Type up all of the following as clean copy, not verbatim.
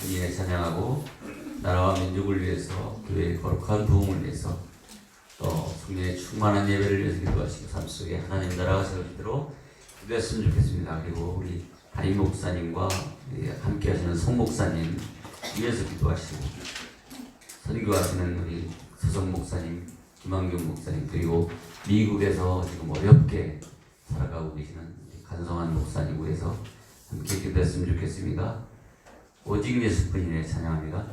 주님의 찬양하고 나라와 민족을 위해서 교회의 거룩한 부흥을 위해서 또 성령의 충만한 예배를 위해서 기도하시고 삶 속에 하나님 나라가 세워지도록 기도했으면 좋겠습니다. 그리고 우리 담임 목사님과 함께 하시는 송 목사님 위해서 기도하시고 선교하시는 우리 서성 목사님, 김한경 목사님, 그리고 미국에서 지금 어렵게 살아가고 계시는 간성한 목사님 위해서 함께 기도했으면 좋겠습니다. 오직 예수뿐이네 찬양합니다.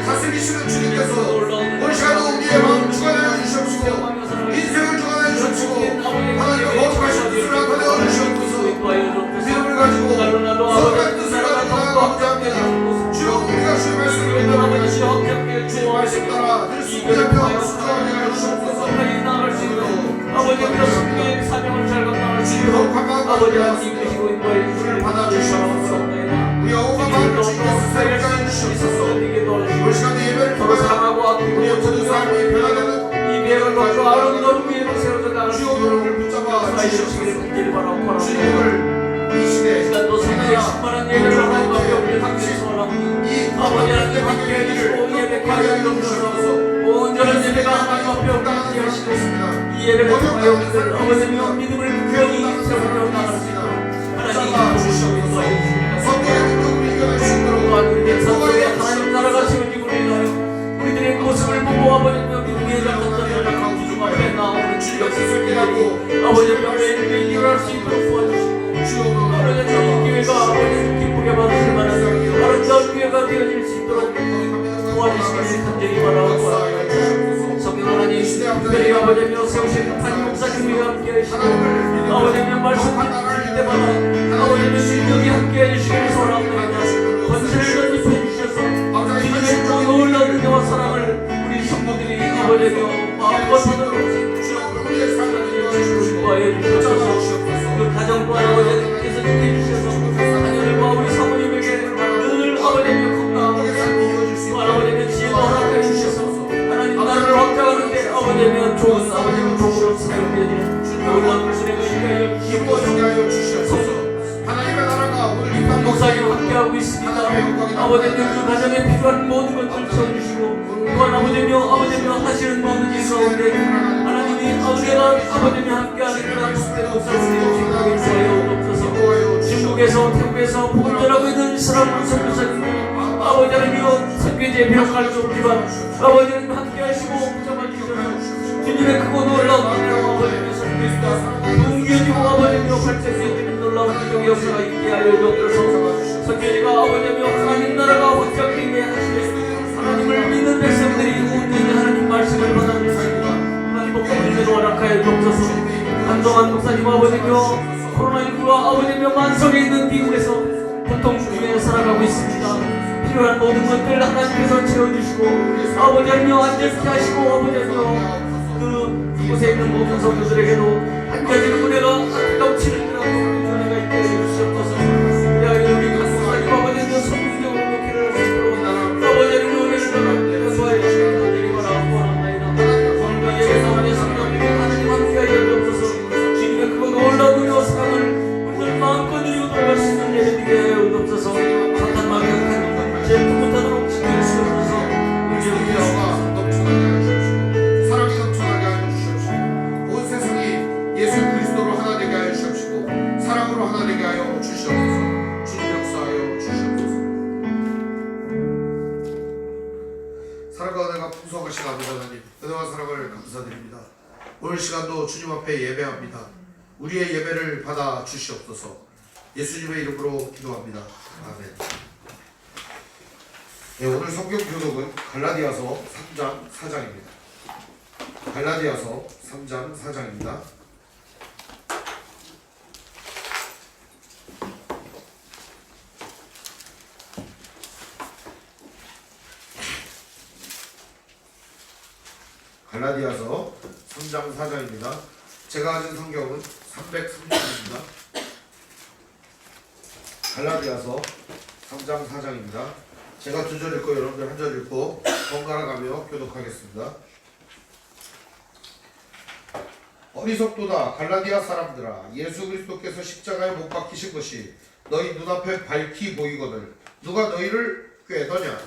다스리시는 주님께서 우리 시간에 우리의 마음을 주관하여 주시옵시고 인생을 주관하여 주시옵시고 하나님의 거룩하신 뜻을 나타내어 주시옵소서. 믿음을 가지고 선한 뜻을 가지고 나아갑니다. 주여 우리가 주의 말씀을 믿는 주의 말씀 따라 늘 순종하며 순종하게 하여 주시옵소서. 아버지께서 승리의 사명을 잘 감당할 수 있도록 아버지 하나님 되시고 우리를 받아주시옵소서. 우리 어우가 마음을 주님께서 새롭게 하여 주시옵소서. 이 시간에 예배를 통해서 우리의 모든 삶이 변화되는 이 계획을 가지고 아름다운 미래를 세워져 나갈 수 있도록 주님을 붙잡아 주시옵소서. 주님을 이 시대에 시간도 성령의 충만한 예배를 하나님 앞에 올려드리기 소원합니다. 아버지 하나님 함께 해주시고 예배하게 하여 주시옵소서. 온전한 예배가 하나님 앞에 올려드리게 하시옵소서. 이 예배를 통하여 우리들 아버지며 믿음을 굳건히 세우며 나갈 수 있도록 하나님 도우시옵소서. 또한 우리들 삶속에 하나님 나라가 세워지고 있나요? 우리들의 모습을 보고 아버지며 믿음의 같은 연락하고 주님 앞에 나오는 역사를 아버지며 매일매일 일어날 수 있도록 도와주시고 아버지 저희 교회가 아버지 기쁘게 받으실 만한 아름다운 교회가 되어질 수 있도록 도와주시기를 간절히 바라고 성령 하나님 특별히 아버지며 세우신 한 목사님과 함께 하시고 아버지며 말씀 드릴 때마다 아버지며 신령이 함께 해주시기를 소원합니다. 권세를 던집해 주셔서 주님의 또 놀라운 은혜와 사랑을 우리 성도들이 아버지며 마음과 손으로 주시옵소서. 그 가정 또한 아버지께서 지켜주셔서 하나님과 우리 사모님에게 늘 아버지며 건강하고 또 아버지며 지혜도 허락해 주셔서 하나님 나라를 확장하는데 아버지며 좋은 아버지며 종으로 사용되어지는 놀라운 은혜가 있게 기뻐하여 주시옵소서. 하나님의 나라가 오늘 이 땅 목사님 함께하고 있습니다. 아버지님 그 가정에 필요한 모든 것을 채워주시고 또한 아버지며 하시는 모든 일 가운데 하나님이 우리가 아버지며 함께하는 그런 특별한 목사님의 생각을 좋아하여 없어서 중국에서 태국에서 복음 전하고 있는 이스라엘 선교사님들 아버지 하나님이여 선교지에 배역할 수 없지만 아버지는 함께하시고 붙잡아주셔서 주님의 크고 놀라운 은혜로 아버지며 선교지가 동기어지고 아버지며 발전되어지는 놀라운 기적의 역사가 있게 하여 주옵소서. 선교지가 아버지며 하나님 나라가 확장되게 하시되 하나님을 믿는 백성들이 온전히 하나님 말씀을 받아들이시고 하나님 복음을 은혜로 허락하여 주옵소서. 한동안 목사님 아버지며 코로나19가 아버지며 만성에 있는 미국에서 고통 중에 살아가고 있습니다. 필요한 모든 것들 하나님께서 채워주시고 아버지 하며 안전케 하시고 아버지 하며 그곳에 있는 모든 성도들에게도 한 가지는 은혜가 넘치는 그런 은혜가 있게 해주시옵소서. 우리 목사님 아버지는 성공적으로 목회를 할 수 있도록 아버지는 은혜를 받아 도와해 주시는 분들이 원합니다. 오늘 예배 가운데 성령님이 하나님 함께하여 주옵소서. 주님의 그거 놀라운 은혜와 사랑을 우리들 마음껏 누리고 돌아갈 수 있는 예배 되게 하여 주옵소서. 사탄 마귀가 한 문제 못하도록 지켜주시옵소서. 은혜가 넘쳐나게 하여 주옵시고 사랑이 넘쳐나게 하여 주시옵시고 온 세상이 예수 그리스도로 하나 되게 하여 주시옵시고 사랑으로 하나 되게 하여 주시옵소서. 주님 역사하여 주시옵소서. 사랑과 은혜가 풍성하신 아버지 하나님 은혜와 사랑을 감사드립니다. 오늘 시간도 주님 앞에 예배합니다. 우리의 예배를 받아 주시옵소서. 예수님의 이름으로 기도합니다. 아멘. 네, 오늘 성경 교독은 갈라디아서 3장 4장입니다. 갈라디아서 3장 4장입니다. 갈라디아서 3장 4장입니다. 제가 가진 성경은 330장입니다. 갈라디아서 3장 4장입니다. 제가 2절 읽고 여러분들 1절 읽고 번갈아 가며 교독하겠습니다. 어리석도다 갈라디아 사람들아 예수 그리스도께서 십자가에 못 박히신 것이 너희 눈앞에 밝히 보이거늘 누가 너희를 꾀더냐.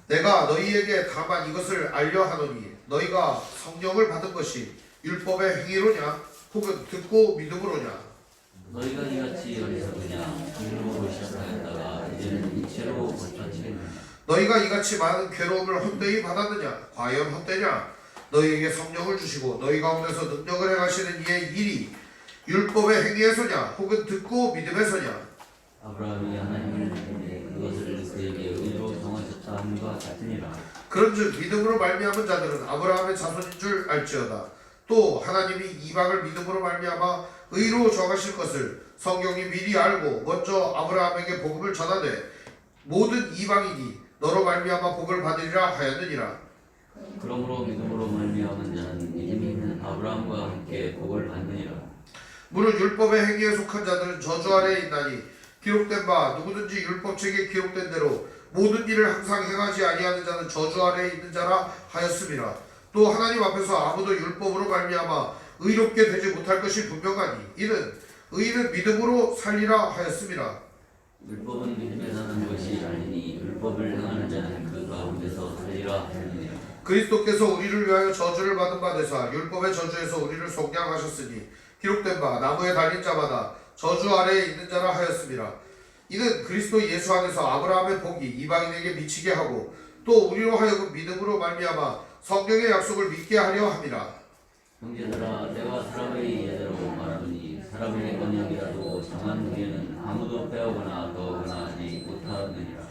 내가 너희에게 다만 이것을 알려 하노니 너희가 성령을 받은 것이 율법의 행위로냐 혹은 듣고 믿음으로냐. 너희가 이같이 어리석으냐 이로 시작하였다가 이제는 이체로 고쳐지겠느냐. 너희가 이같이 많은 괴로움을 헛되이 받았느냐. 과연 헛되냐. 너희에게 성령을 주시고 너희 가운데서 능력을 행하시는 이의 일이 율법의 행위에서냐 혹은 듣고 믿음에서냐. 아브라함이 하나님을 믿는데 그것을 그에게 의로 정하셨다 함과 같으니라. 그런즉 믿음으로 말미암은 자들은 아브라함의 자손인 줄 알지어다. 또 하나님이 이방을 믿음으로 말미암아 의로 정하실 것을 성경이 미리 알고 먼저 아브라함에게 복음을 전하되 모든 이방인이 너로 말미암아 복을 받으리라 하였느니라. 그러므로 믿음으로 말미암은 자는 믿음이 있는 아브라함과 함께 복을 받느니라. 무릇 율법의 행위에 속한 자들은 저주 아래에 있나니 기록된 바 누구든지 율법책에 기록된 대로 모든 일을 항상 행하지 아니하는 자는 저주 아래에 있는 자라 하였음이라. 또 하나님 앞에서 아무도 율법으로 말미암아 의롭게 되지 못할 것이 분명하니 이는 의인은 믿음으로 살리라 하였음이라. 율법은 믿음에 사는 것이 아니니 율법을 행하는 자는 그 가운데서 살리라 하느니라. 그리스도께서 우리를 위하여 저주를 받은 바 되사 율법의 저주에서 우리를 속량하셨으니 기록된 바 나무에 달린 자마다 저주 아래에 있는 자라 하였습니다. 이는 그리스도 예수 안에서 아브라함의 복이 이방인에게 미치게 하고 또 우리로 하여금 믿음으로 말미암아 성령의 약속을 믿게 하려 함이라. 형제들아 내가 사람의 예대로 말하노니 사람의 언약이라도 정한 후에는 아무도 빼오거나 더하거나 하지 못하느니라.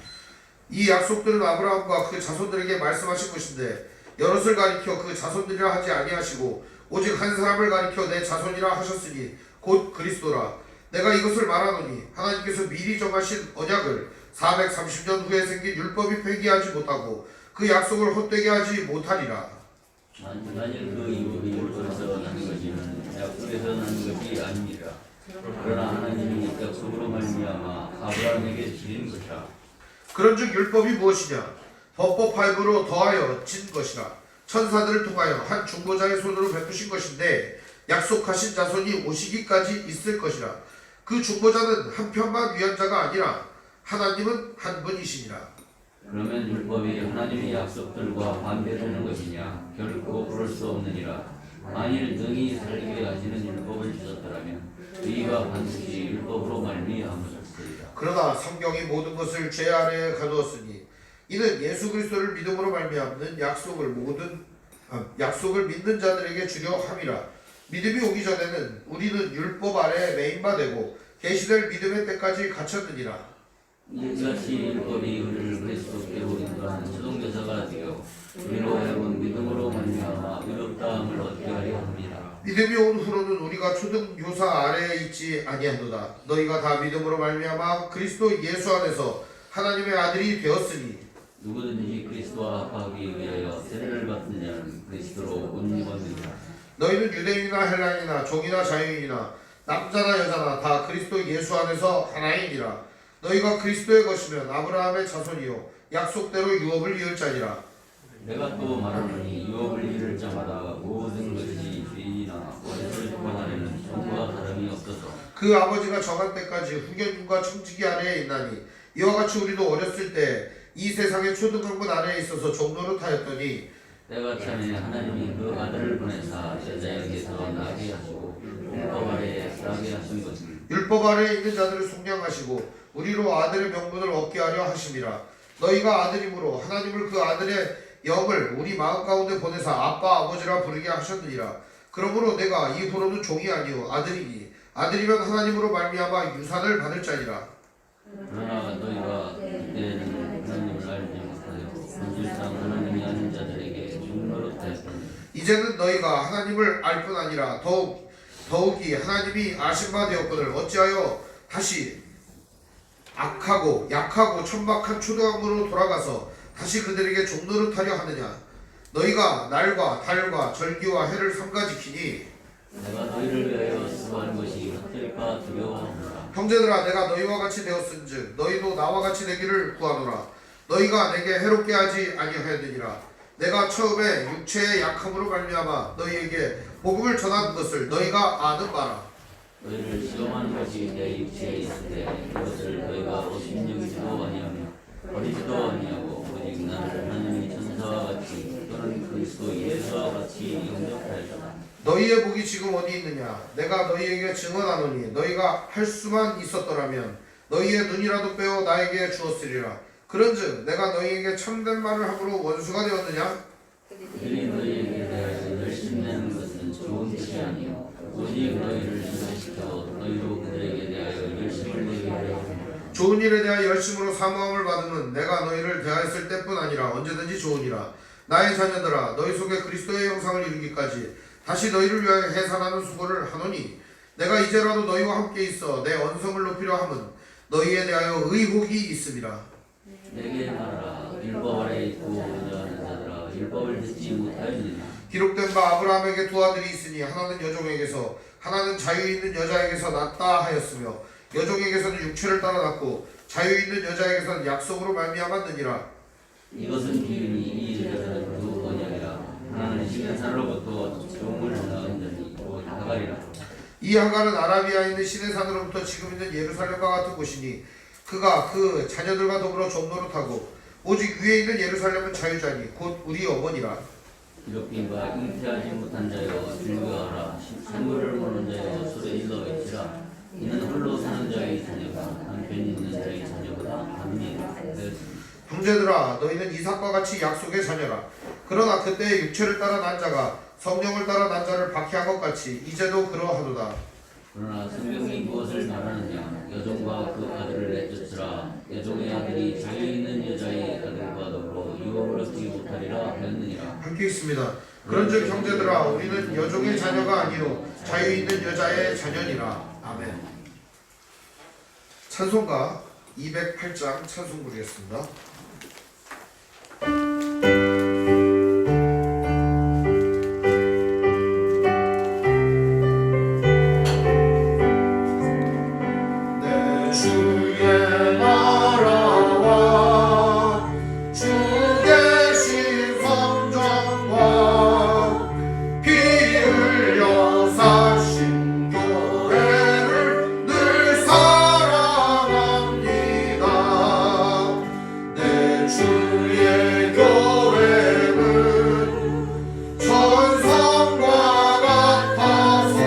이 약속들은 아브라함과 그 자손들에게 말씀하신 것인데 여럿을 가리켜 그 자손들이라 하지 아니하시고 오직 한 사람을 가리켜 내 자손이라 하셨으니 곧 그리스도라. 내가 이것을 말하노니 하나님께서 미리 정하신 언약을 430년 후에 생긴 율법이 폐기하지 못하고 그 약속을 헛되게 하지 못하리라. 만일 그 율법이 율법에서 난 것이면 약속에서 난 것이 아니니라. 그러나 하나님이 약속으로 말미암아 아브라함에게 지린 것이라. 그런즉 율법이 무엇이냐? 법법하임으로 더하여 진 것이라. 천사들을 통하여 한 중보자의 손으로 베푸신 것인데 약속하신 자손이 오시기까지 있을 것이라. 그 중보자는 한 편만 위한 자가 아니라 하나님은 한 분이시니라. 그러면 율법이 하나님의 약속들과 반대되는 것이냐? 결코 그럴 수 없느니라. 만일 능히 살게 하시는 율법을 주셨더라면 의가 반드시 율법으로 말미암으셨으리라. 그러나 성경이 모든 것을 죄 아래에 가두었으니 이는 예수 그리스도를 믿음으로 말미암는 약속을 믿는 자들에게 주려 함이라. 믿음이 오기 전에는 우리는 율법 아래에 매인바 되고 계시될 믿음의 때까지 갇혔느니라. 이같이 율법이 우리를 그리스도께로 인도하는 수동교사가 되어 우리로 하여금 믿음으로 말미암아 의롭다함을 얻게 하려 합니다. 믿음이 온 후로는 우리가 초등교사 아래에 있지 아니하노다. 너희가 다 믿음으로 말미암아 그리스도 예수 안에서 하나님의 아들이 되었으니 누구든지 그리스도와 합하기 위하여 세례를 받은 자는 그리스도로 옷 입었느니라. 너희는 유대인이나 헬라인이나 종이나 자유인이나 남자나 여자나 다 그리스도 예수 안에서 하나이니라. 너희가 그리스도의 것이면 아브라함의 자손이요 약속대로 유업을 이을 자니라. 내가 또 말하노니 유업을 이룰 자마다 모든 것이 죄인이나 어리석을 조건하려는 정부와 다름이 없어서 그 아버지가 정한 때까지 후견과 청지기 아래에 있나니 이와 같이 우리도 어렸을 때 이 세상의 초등학문 아래에 있어서 종노릇하였더니 때가 참에 하나님이 그 아들을 보내사 여자에게서 나게 하시고 율법 아래에 나게 하신 것을 율법 아래에 있는 자들을 속량하시고 우리로 아들의 명분을 얻게 하려 하심이라. 너희가 아들이므로 하나님을 그 아들의 영을 우리 마음 가운데 보내사 아빠 아버지라 부르게 하셨느니라. 그러므로 내가 이후로는 종이 아니요 아들이니 아들이면 하나님으로 말미암아 유산을 받을 자니라. 그러나 너희가 그때는 하나님을 알지 못하여 본질상 하나님이 아는 자들에게 종노릇하였더니 이제는 너희가 하나님을 알 뿐 아니라 더욱이 하나님이 아신 바 되었거늘 어찌하여 다시 악하고 약하고 천박한 초등학문으로 돌아가서 다시 그들에게 종노릇하려 하느냐? 너희가 날과 달과 절기와 해를 삼가지키니 내가 너희를 위하여 수고한 것이 헛될까 두려워하노라. 형제들아 내가 너희와 같이 되었은즉 너희도 나와 같이 되기를 구하노라. 너희가 내게 해롭게 하지 아니하였느니라. 내가 처음에 육체의 약함으로 말미암아 너희에게 복음을 전한 것을 너희가 아는 바라. 너희를 시험하는 것이 내 육체에 있을 때 그것을 너희가 업신여기지도 아니하며 버리지도 아니하고 오직 나를 하나님의 천사와 같이 또는 그리스도 예수와 같이 영접하였다. 너희의 복이 지금 어디 있느냐? 내가 너희에게 증언하노니 너희가 할 수만 있었더라면 너희의 눈이라도 빼어 나에게 주었으리라. 그런즉 내가 너희에게 참된 말을 함으로 원수가 되었느냐? 그들이 너희에게 대하여 열심내는 것은 좋은 뜻이 아니요 오직 너희를 인도시켜 너희로 그들에게 대하여 열심을 내게 하려 합니다. 좋은 일에 대하여 열심으로 사모함을 받으면 내가 너희를 대하였을 때뿐 아니라 언제든지 좋으니라. 나의 자녀들아 너희 속에 그리스도의 형상을 이루기까지 다시 너희를 위하여 해산하는 수고를 하노니 내가 이제라도 너희와 함께 있어 내 언성을 높이려 함은 너희에 대하여 의혹이 있음이라. 내게 말하라. 율법 아래 있고 의존하는 자들아 율법을 듣지 못하였느냐? 기록된 바 아브라함에게 두 아들이 있으니 하나는 여종에게서 하나는 자유 있는 여자에게서 낳다 하였으며 여종에게서는 육체를 따라 낳고 자유 있는 여자에게서는 약속으로 말미암았느니라. 이것은 비유니 이 여자들은 두 언약이라. 하나는 시내산으로부터 종을 낳은 자니 곧 하갈이라. 이 하갈은 아라비아에 있는 시내산으로부터 지금 있는 예루살렘과 같은 곳이니 그가 그 자녀들과 더불어 종노릇하고 오직 위에 있는 예루살렘은 자유자니 곧 우리 어머니라. 기독인과 잉태하지 못한 자여 즐거워하라. 식물을 모는 자여 소리 일러 외치라. 이는 홀로 사는 자의 자녀가 남편이 있는 자의 자녀보다 답니다. 형제들아 너희는 이삭과 같이 약속의 자녀라. 그러나 그때의 육체를 따라 난 자가 성령을 따라 난 자를 박해한 것 같이 이제도 그러하도다. 그러나 성경이 무엇을 말하느냐? 여종과 그 아들을 내쫓으라. 여종의 아들이 자유 있는 여자의 아들과 더불어 유업을 얻지 못하리라 하였느니라. 함께 있습니다. 그런즉 형제들아 우리는 여종의 자녀가 아니요 자유 있는 여자의 자녀니라. 아멘. 찬송가 208장 찬송 부르겠습니다. 내 주의 나라와 주 계신 성전과 피 흘려 사신 교회를 늘 사랑합니다. 내 주의 교회는 천상과 같아서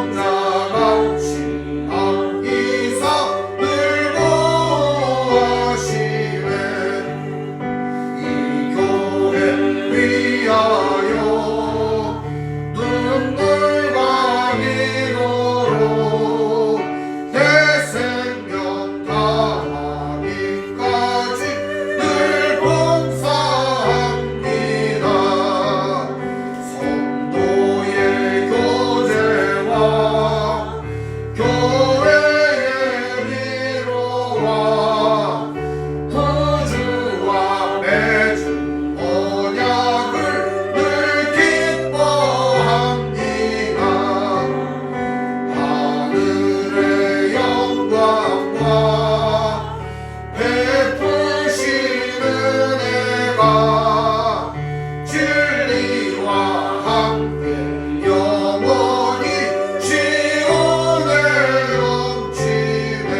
눈동자같이 앞이사 늘 보호하시네. 이 교회 위하여 눈물과 기도로 내 생명 다하기까지 늘 봉사합니다. 성도의 교제와 교회의 위로와 호주와 맺은 언약을 늘 기뻐합니다. 하늘의 영광과 베푸시는 은혜가 진리와 함께 영원히 시온에 넘치네.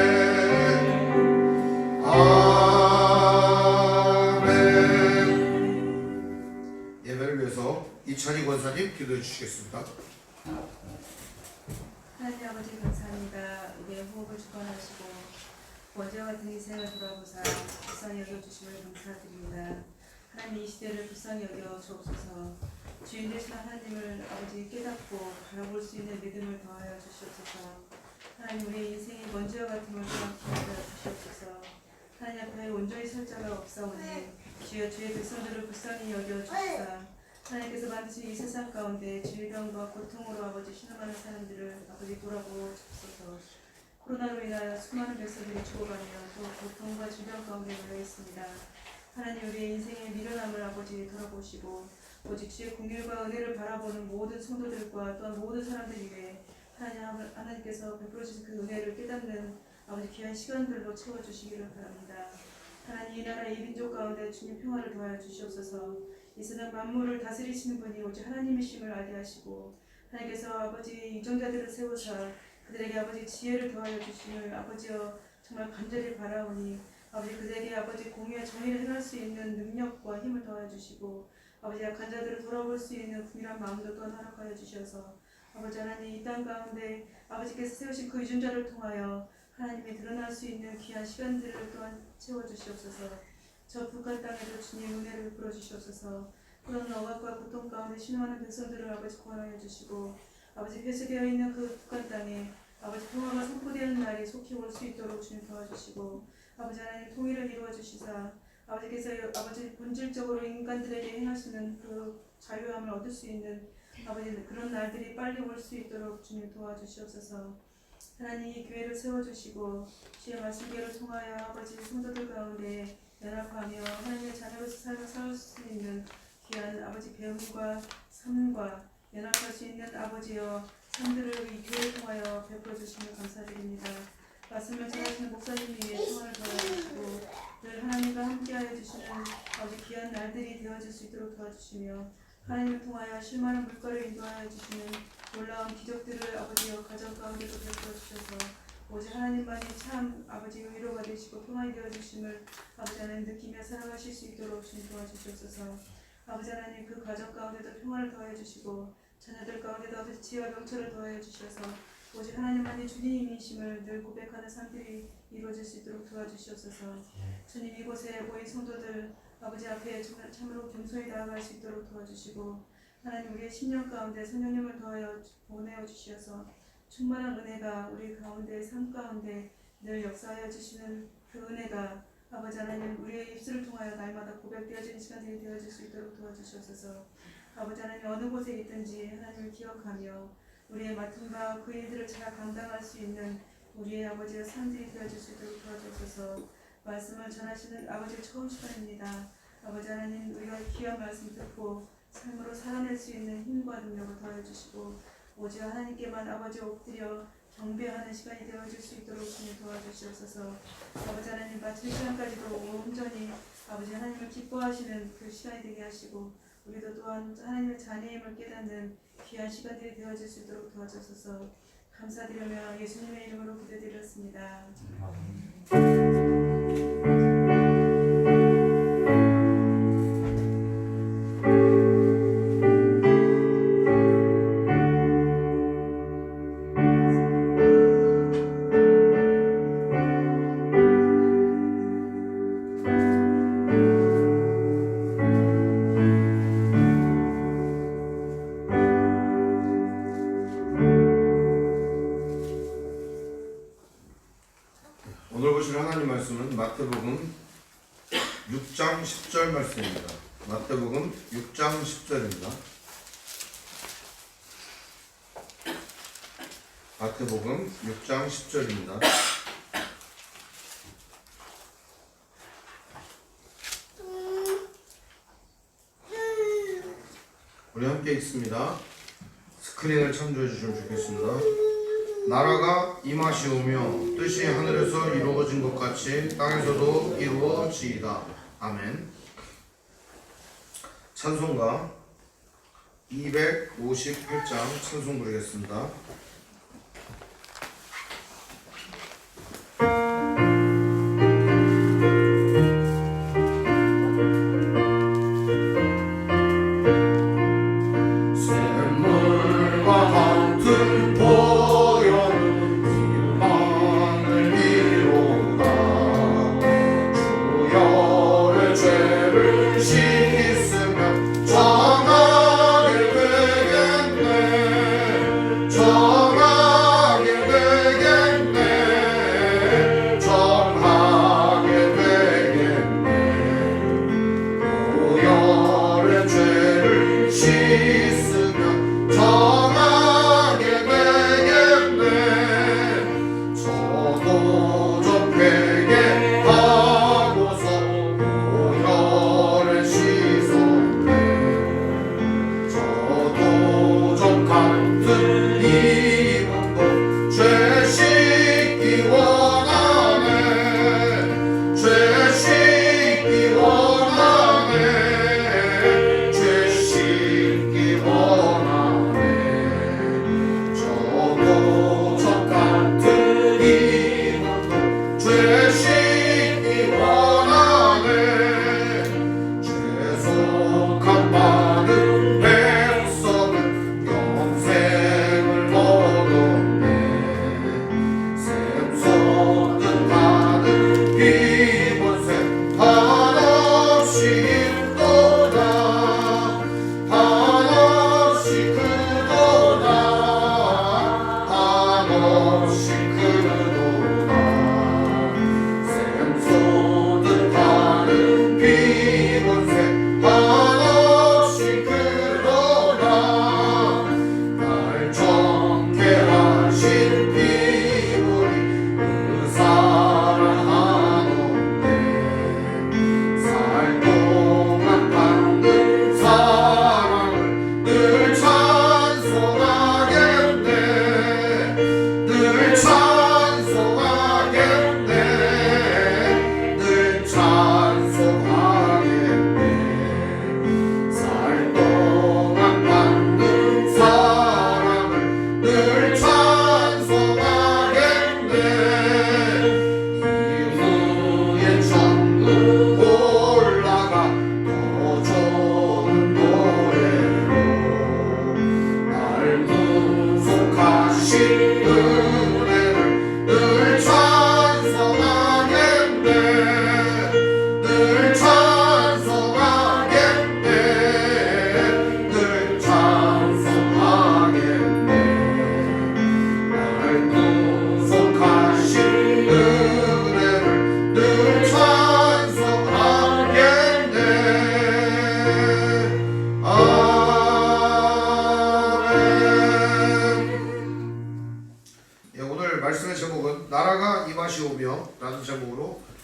아멘. 예배를 위해서 이찬희 권사님 기도해 주시겠습니다. 하나님 아버지 감사합니다. 우리의 호흡을 주관하시고 원죄와 같은 이 생을 돌아보사 불쌍히 여겨주심을 감사드립니다. 하나님 이 시대를 불쌍히 여겨 주옵소서. 주인 되신 하나님을 아버지 깨닫고 바라볼 수 있는 믿음을 더하여 주시옵소서. 하나님 우리의 인생이 먼지와 같음을 정확히 하여 주시옵소서. 하나님 앞에 온전히 설 자가 없사오니 주여 주의 백성들을 불쌍히 여겨 주시사 하나님께서 만드신 이 세상 가운데 질병과 고통으로 아버지 신음하는 사람들을 아버지 돌아보아 주옵소서. 코로나로 인하여 수많은 백성들이 죽어가며 또 고통과 질병 가운데 놓여 있습니다. 하나님 우리의 인생의 미련함을 아버지 돌아보시고 오직 주의 공일과 은혜를 바라보는 모든 성도들과 또한 모든 사람들 위해 하나님께서 베풀어 주신 그 은혜를 깨닫는 아버지 귀한 시간들로 채워주시기를 바랍니다. 하나님 이 나라 이 민족 가운데 주님 평화를 더하여 주시옵소서. 이 세상 만물을 다스리시는 분이 오직 하나님이심을 알게 하시고 하나님께서 아버지 유정자들을 세우사 그들에게 아버지 지혜를 더하여 주심을 아버지여 정말 간절히 바라오니 아버지 그들에게 아버지 공의와 정의를 행할 수 있는 능력과 힘을 더하여 주시고 아버지 약한 자들을 돌아볼 수 있는 궁일한 마음도 또한 허락하여 주셔서 아버지 하나님 이 땅 가운데 아버지께서 세우신 그 유전자를 통하여 하나님이 드러날 수 있는 귀한 시간들을 또한 채워주시옵소서. 저 북한 땅에도 주님 은혜를 부어주시옵소서. 그런 억압과 고통 가운데 신음하는 백성들을 아버지 구원하여 주시고 아버지 폐쇄되어 있는 그 북한 땅에 아버지 평화가 선포되는 날이 속히 올 수 있도록 주님 도와주시고 아버지 하나님 통일을 이루어 주시사 아버지께서 아버지 본질적으로 인간들에게 행하시는 그 자유함을 얻을 수 있는 아버지 그런 날들이 빨리 올 수 있도록 주님 도와주시옵소서. 하나님 이 교회를 세워주시고 주의 말씀계를 통하여 아버지 성도들 가운데 연합하며 하나님의 자녀로서 삶을 살 수 있는 귀한 아버지 배움과 삶과 연합할 수 있는 아버지여 삶들을 이 교회를 통하여 베풀어 주시면 감사드립니다. 말씀을 전하시는 목사님 위에 평안을 더하여주시고 늘 하나님과 함께하여 주시는 아버지 귀한 날들이 되어질 수 있도록 도와주시며 하나님을 통하여 실만한 물가를 인도하여 주시는 놀라운 기적들을 아버지여 가정 가운데도 베풀어 주셔서 오직 하나님만이 참 아버지 위로가 되시고 평안이 되어주심을 아버지 하나님 느끼며 살아가실 수 있도록 주님 도와주시옵소서. 아버지 하나님 그 가정 가운데도 평안을 더하여 주시고 자녀들 가운데도 아버지 지혜와 명철을 더하여 주셔서 오직 하나님만이 주님이심을 늘 고백하는 삶들이 이루어질 수 있도록 도와주시옵소서. 주님 이곳에 모인 성도들 아버지 앞에 참으로 겸손히 나아갈 수 있도록 도와주시고 하나님 우리의 10년 가운데 성령님을 더하여 보내어 주시어서 충만한 은혜가 우리 가운데 삶 가운데 늘 역사하여 주시는 그 은혜가 아버지 하나님 우리의 입술을 통하여 날마다 고백되어지는 시간들이 되어질 수 있도록 도와주시옵소서. 아버지 하나님 어느 곳에 있든지 하나님을 기억하며 우리의 맡은 바 그 일들을 잘 감당할 수 있는 우리의 아버지의 삶들이 되어질 수 있도록 도와주셔서 말씀을 전하시는 아버지의 처음 시간입니다. 아버지 하나님 우리가 귀한 말씀 듣고 삶으로 살아낼 수 있는 힘과 능력을 더해주시고 오직 하나님께만 아버지 엎드려 경배하는 시간이 되어질 수 있도록 주님 도와주시옵소서. 아버지 하나님 마칠 시간까지도 온전히 아버지 하나님을 기뻐하시는 그 시간이 되게 하시고 우리도 또한 하나님의 자녀임을 깨닫는 귀한 시간들이 되어질 수 있도록 도와주셔서 감사드리며 예수님의 이름으로 기도드렸습니다. 오늘 보실 하나님 말씀은 마태복음 6장 10절 말씀입니다. 마태복음 6장 10절입니다. 마태복음 6장 10절입니다. 우리 함께 읽습니다. 스크린을 참조해 주시면 좋겠습니다. 나라가 임하시오며 뜻이 하늘에서 이루어진 것 같이 땅에서도 이루어지이다. 아멘. 찬송가 258장 찬송 부르겠습니다.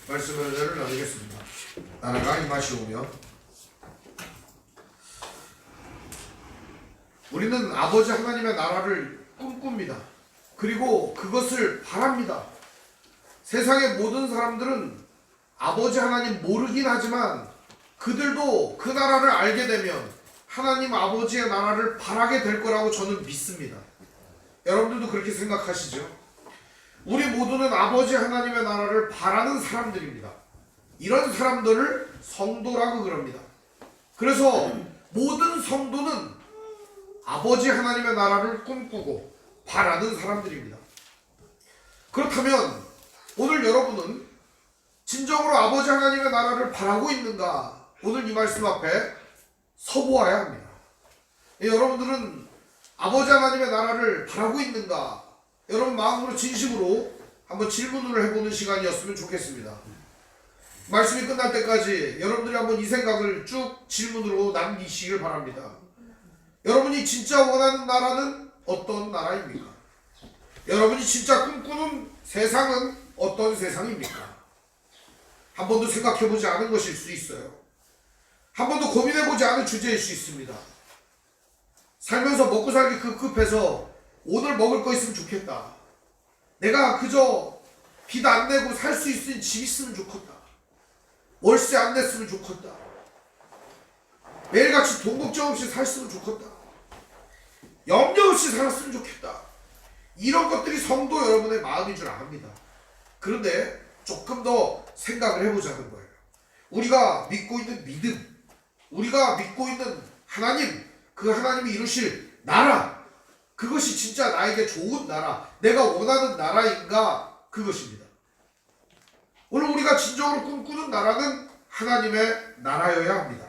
말씀을 나누겠습니다. 나라가 임하시오며 우리는 아버지 하나님의 나라를 꿈꿉니다. 그리고 그것을 바랍니다. 세상의 모든 사람들은 아버지 하나님 모르긴 하지만 그들도 그 나라를 알게 되면 하나님 아버지의 나라를 바라게 될 거라고 저는 믿습니다. 여러분들도 그렇게 생각하시죠? 우리 모두는 아버지 하나님의 나라를 바라는 사람들입니다. 이런 사람들을 성도라고 그럽니다. 그래서 모든 성도는 아버지 하나님의 나라를 꿈꾸고 바라는 사람들입니다. 그렇다면 오늘 여러분은 진정으로 아버지 하나님의 나라를 바라고 있는가? 오늘 이 말씀 앞에 서보아야 합니다. 여러분들은 아버지 하나님의 나라를 바라고 있는가? 여러분 마음으로 진심으로 한번 질문을 해보는 시간이었으면 좋겠습니다. 말씀이 끝날 때까지 여러분들이 한번 이 생각을 쭉 질문으로 남기시길 바랍니다. 여러분이 진짜 원하는 나라는 어떤 나라입니까? 여러분이 진짜 꿈꾸는 세상은 어떤 세상입니까? 한 번도 생각해보지 않은 것일 수 있어요. 한 번도 고민해보지 않은 주제일 수 있습니다. 살면서 먹고 살기 급급해서 오늘 먹을 거 있으면 좋겠다. 내가 그저 빚 안 내고 살 수 있으면 집 있으면 좋겠다. 월세 안 냈으면 좋겠다. 매일같이 돈 걱정 없이 살았으면 좋겠다. 염려 없이 살았으면 좋겠다. 이런 것들이 성도 여러분의 마음인 줄 압니다. 그런데 조금 더 생각을 해보자는 거예요. 우리가 믿고 있는 믿음, 우리가 믿고 있는 하나님, 그 하나님이 이루실 나라, 그것이 진짜 나에게 좋은 나라, 내가 원하는 나라인가? 그것입니다. 오늘 우리가 진정으로 꿈꾸는 나라는 하나님의 나라여야 합니다.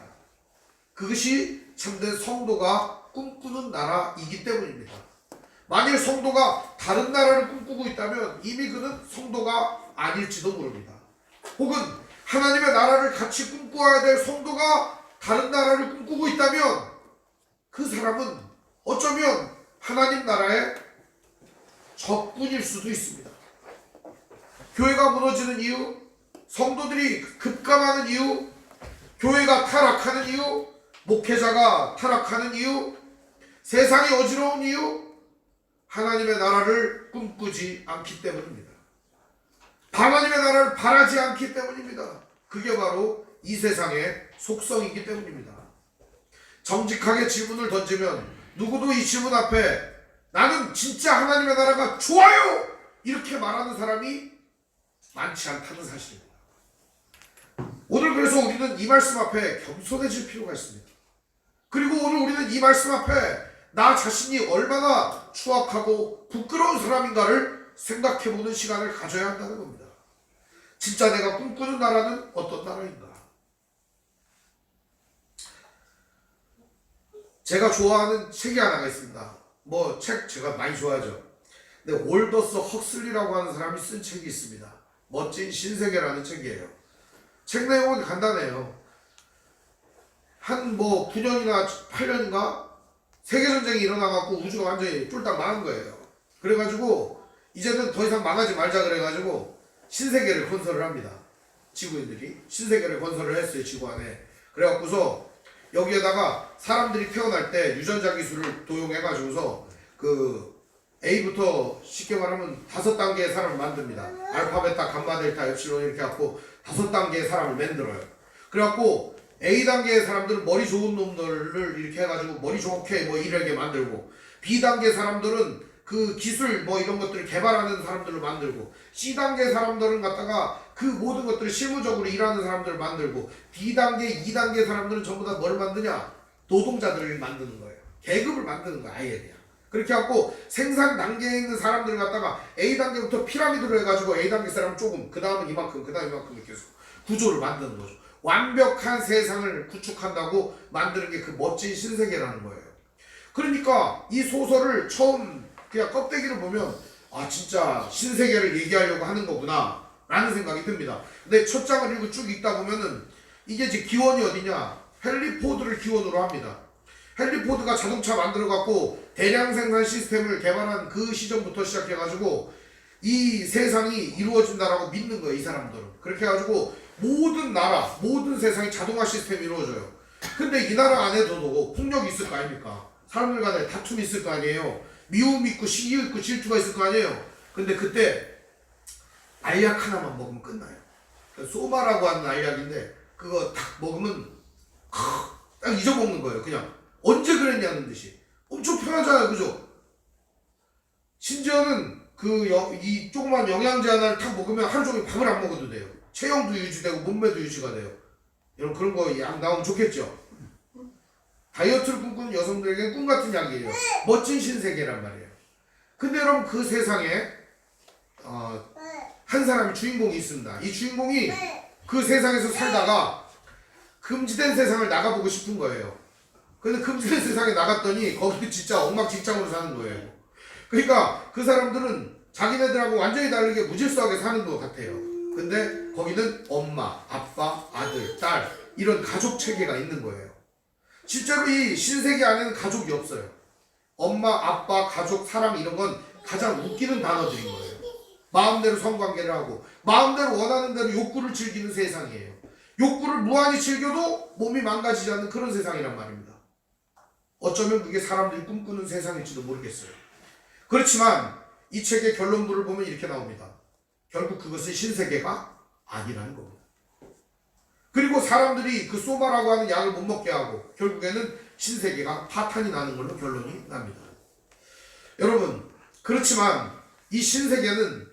그것이 참된 성도가 꿈꾸는 나라이기 때문입니다. 만일 성도가 다른 나라를 꿈꾸고 있다면 이미 그는 성도가 아닐지도 모릅니다. 혹은 하나님의 나라를 같이 꿈꿔야 될 성도가 다른 나라를 꿈꾸고 있다면 그 사람은 어쩌면 하나님 나라의 적군일 수도 있습니다. 교회가 무너지는 이유, 성도들이 급감하는 이유, 교회가 타락하는 이유, 목회자가 타락하는 이유, 세상이 어지러운 이유, 하나님의 나라를 꿈꾸지 않기 때문입니다. 하나님의 나라를 바라지 않기 때문입니다. 그게 바로 이 세상의 속성이기 때문입니다. 정직하게 질문을 던지면 누구도 이 질문 앞에 나는 진짜 하나님의 나라가 좋아요! 이렇게 말하는 사람이 많지 않다는 사실입니다. 오늘 그래서 우리는 이 말씀 앞에 겸손해질 필요가 있습니다. 그리고 오늘 우리는 이 말씀 앞에 나 자신이 얼마나 추악하고 부끄러운 사람인가를 생각해보는 시간을 가져야 한다는 겁니다. 진짜 내가 꿈꾸는 나라는 어떤 나라인가? 제가 좋아하는 책이 하나가 있습니다. 뭐 책 제가 많이 좋아하죠. 근데 올더스 헉슬리라고 하는 사람이 쓴 책이 있습니다. 멋진 신세계라는 책이에요. 책 내용은 간단해요. 한 뭐 9년이나 8년인가 세계전쟁이 일어나갖고 우주가 완전히 쫄딱 망한 거예요. 그래가지고 이제는 더 이상 망하지 말자 그래가지고 신세계를 건설을 합니다. 지구인들이 신세계를 건설을 했어요. 지구 안에. 그래갖고서 여기에다가 사람들이 태어날 때 유전자 기술을 도용해가지고서 그 A부터 쉽게 말하면 5단계의 사람을 만듭니다. 알파, 베타, 감마, 델타, 엡실론 이렇게 갖고 5단계의 사람을 만들어요. 그래갖고 A단계의 사람들은 머리 좋은 놈들을 이렇게 해가지고 머리 좋게 뭐 이렇게 만들고, B단계 사람들은 그 기술 뭐 이런 것들을 개발하는 사람들을 만들고, C단계 사람들은 갖다가 그 모든 것들을 실무적으로 일하는 사람들을 만들고, D단계, 2단계 사람들은 전부 다 뭘 만드냐? 노동자들을 만드는 거예요. 계급을 만드는 거야, 아예 그냥. 그렇게 해갖고 생산 단계에 있는 사람들을 갖다가 A단계부터 피라미드로 해가지고 A단계 사람 조금, 그 다음은 이만큼, 그 다음 이만큼 이렇게 해서 구조를 만드는 거죠. 완벽한 세상을 구축한다고 만드는 게 그 멋진 신세계라는 거예요. 그러니까 이 소설을 처음 그냥 껍데기를 보면 아 진짜 신세계를 얘기하려고 하는 거구나 라는 생각이 듭니다. 근데 첫 장을 읽고 쭉 읽다 보면은 이게 이제 기원이 어디냐? 헨리 포드를 기원으로 합니다. 헨리 포드가 자동차 만들어 갖고 대량 생산 시스템을 개발한 그 시점부터 시작해 가지고 이 세상이 이루어진다라고 믿는 거예요. 이 사람들은. 그렇게 해가지고 모든 나라, 모든 세상이 자동화 시스템이 이루어져요. 근데 이 나라 안에도 폭력이 있을 거 아닙니까? 사람들 간에 다툼이 있을 거 아니에요. 미움이 있고 시기 있고 질투가 있을 거 아니에요. 근데 그때 알약 하나만 먹으면 끝나요. 소마라고 하는 알약인데 그거 딱 먹으면 딱 잊어먹는 거예요. 그냥 언제 그랬냐는 듯이. 엄청 편하잖아요. 그죠? 심지어는 이 조그만 영양제 하나를 탁 먹으면 하루 종일 밥을 안 먹어도 돼요. 체형도 유지되고 몸매도 유지가 돼요. 여러분 그런 거 약 나오면 좋겠죠? 다이어트를 꿈꾸는 여성들에게 꿈 같은 약이에요. 멋진 신세계란 말이에요. 근데 여러분 그 세상에 한 사람이 주인공이 있습니다. 이 주인공이 그 세상에서 살다가 금지된 세상을 나가보고 싶은 거예요. 근데 금지된 세상에 나갔더니 거기 진짜 엉망진창으로 사는 거예요. 그러니까 그 사람들은 자기네들하고 완전히 다르게 무질서하게 사는 것 같아요. 근데 거기는 엄마, 아빠, 아들, 딸 이런 가족 체계가 있는 거예요. 실제로 이 신세계 안에는 가족이 없어요. 엄마, 아빠, 가족, 사랑 이런 건 가장 웃기는 단어들인 거예요. 마음대로 성관계를 하고 마음대로 원하는 대로 욕구를 즐기는 세상이에요. 욕구를 무한히 즐겨도 몸이 망가지지 않는 그런 세상이란 말입니다. 어쩌면 그게 사람들이 꿈꾸는 세상일지도 모르겠어요. 그렇지만 이 책의 결론부를 보면 이렇게 나옵니다. 결국 그것은 신세계가 아니라는 겁니다. 그리고 사람들이 그 소마라고 하는 약을 못 먹게 하고 결국에는 신세계가 파탄이 나는 걸로 결론이 납니다. 여러분 그렇지만 이 신세계는